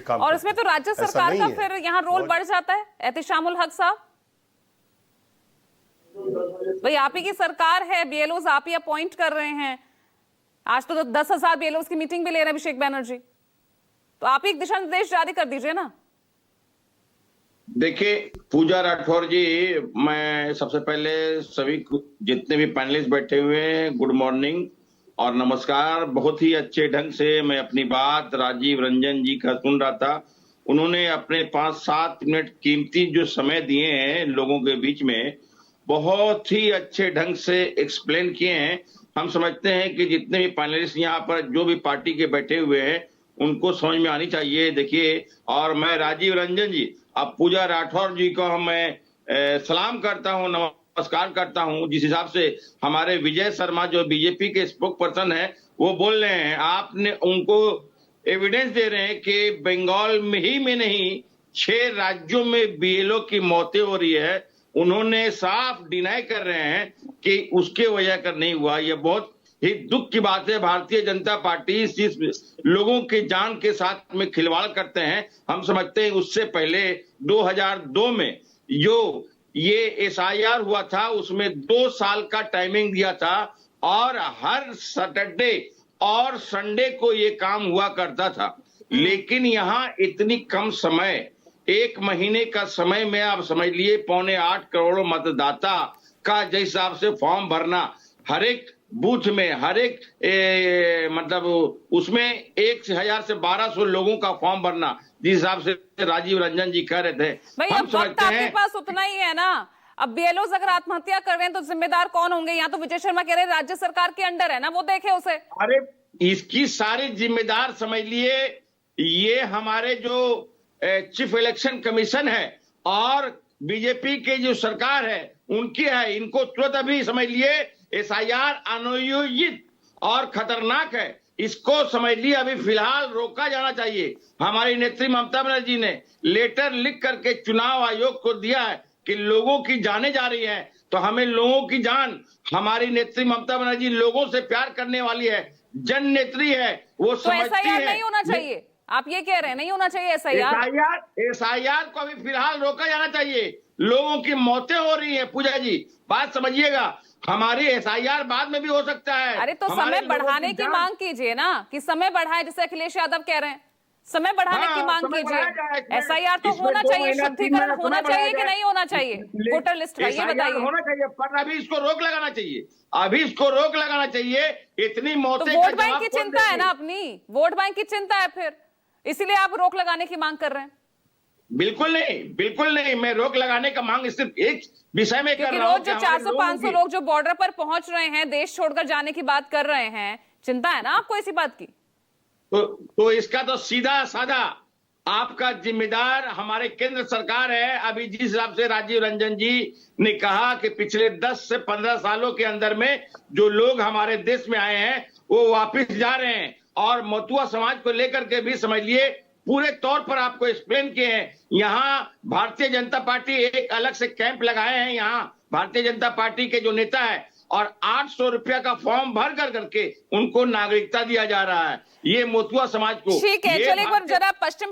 काम और करते इसमें तो हैं। राज्य ऐसा सरकार नहीं का है। फिर यहाँ रोल बढ़ जाता है। एहतिशामुल हक साहब, भाई आप ही की सरकार है, बीएलओज आप ही अपॉइंट कर रहे हैं। आज तो 10,000 बीएलओज की मीटिंग भी ले रहे हैं अभिषेक बैनर्जी, तो आप ही एक दिशा निर्देश जारी कर दीजिए ना। देखिए पूजा राठौर जी, मैं सबसे पहले सभी जितने भी पैनलिस्ट बैठे हुए हैं, गुड मॉर्निंग और नमस्कार। बहुत ही अच्छे ढंग से मैं अपनी बात राजीव रंजन जी का सुन रहा था। उन्होंने अपने 5-7 मिनट कीमती जो समय दिए हैं लोगों के बीच में, बहुत ही अच्छे ढंग से एक्सप्लेन किए हैं। हम समझते हैं कि जितने भी पैनलिस्ट यहाँ पर जो भी पार्टी के बैठे हुए हैं उनको समझ में आनी चाहिए। देखिए, और मैं राजीव रंजन जी, अब पूजा राठौर जी को मैं सलाम करता हूं, नमस्कार करता हूं। जिस हिसाब से हमारे विजय शर्मा जो बीजेपी के स्पोक पर्सन है वो बोल रहे हैं, आपने उनको एविडेंस दे रहे हैं कि बंगाल में ही में नहीं 6 राज्यों में बीएलओ की मौतें हो रही है। उन्होंने साफ डिनाई कर रहे हैं कि उसके वजह कर नहीं हुआ। यह बहुत ही दुख की बात है। भारतीय जनता पार्टी जिस लोगों की जान के साथ में खिलवाड़ करते हैं, हम समझते हैं उससे पहले 2002 में जो ये एसआईआर हुआ था उसमें 2 साल का टाइमिंग दिया था और हर सैटरडे और संडे को ये काम हुआ करता था। लेकिन यहाँ इतनी कम समय, 1 महीने का समय में आप समझ लिए 7.25 करोड़ मतदाता का जिस हिसाब से फॉर्म भरना, हर एक बूथ में हर एक मतलब उसमें 1000 से 1200 लोगों का फॉर्म भरना, जिस हिसाब से राजीव रंजन जी कह रहे थे। भाई हम अब वक्त आपके पास उतना ही है ना। अब बीएलओज अगर आत्महत्या कर रहे हैं तो जिम्मेदार कौन होंगे? यहाँ तो विजय शर्मा कह रहे हैं राज्य सरकार के अंडर है ना, वो देखे उसे। अरे इसकी सारी जिम्मेदार समझ लिए ये हमारे जो चीफ इलेक्शन कमीशन है और बीजेपी के जो सरकार है उनकी है। इनको तुरंत अभी समझ लिए एसआईआर अनियोजित और खतरनाक है, इसको समझ लिए अभी फिलहाल रोका जाना चाहिए। हमारी नेत्री ममता बनर्जी ने लेटर लिख करके चुनाव आयोग को दिया है कि लोगों की जाने जा रही है, तो हमें लोगों की जान, हमारी नेत्री ममता बनर्जी लोगों से प्यार करने वाली है, जन नेत्री है, वो तो समझती है। नहीं होना चाहिए, आप ये कह रहे हैं नहीं होना चाहिए एसआईआर को अभी फिलहाल रोका जाना चाहिए। लोगों की मौतें हो रही है। पूजा जी बात समझिएगा, हमारी एसआईआर बाद में भी हो सकता है। अरे तो समय बढ़ाने की मांग कीजिए ना, कि समय बढ़ाए, जैसे अखिलेश यादव कह रहे हैं, समय बढ़ाने की मांग कीजिए। एसआईआर तो होना चाहिए, शुद्धिकरण होना चाहिए कि नहीं होना चाहिए वोटर लिस्ट का, ये बताइए। होना चाहिए, पर अभी इसको रोक लगाना चाहिए, अभी इसको रोक लगाना चाहिए। इतनी मौतें, तो वोट बैंक की चिंता है ना अपनी, वोट बैंक की चिंता है फिर, इसीलिए आप रोक लगाने की मांग कर रहे हैं। बिल्कुल नहीं, बिल्कुल नहीं, मैं रोक लगाने का मांग सिर्फ एक विषय में कर रहा हूं रोज जो 400-500 लोग जो बॉर्डर पर पहुंच रहे हैं, देश छोड़कर जाने की बात कर रहे हैं, चिंता है ना आपको इसी बात की? तो इसका तो सीधा साधा आपका जिम्मेदार हमारे केंद्र सरकार है। अभी जिस हिसाब से राजीव रंजन जी ने कहा कि पिछले 10 से 15 सालों के अंदर में जो लोग हमारे देश में आए हैं वो वापस जा रहे हैं, और मतुआ समाज को लेकर के भी समझ लिए पूरे तौर पर आपको एक्सप्लेन किए हैं। यहाँ भारतीय जनता पार्टी एक अलग से कैंप लगाए हैं, यहाँ भारतीय जनता पार्टी के जो नेता है, और 800 रुपया का फॉर्म भर कर करके उनको नागरिकता दिया जा रहा है, ये मतुआ समाज को। ठीक है, चलिए एक बार जरा पश्चिम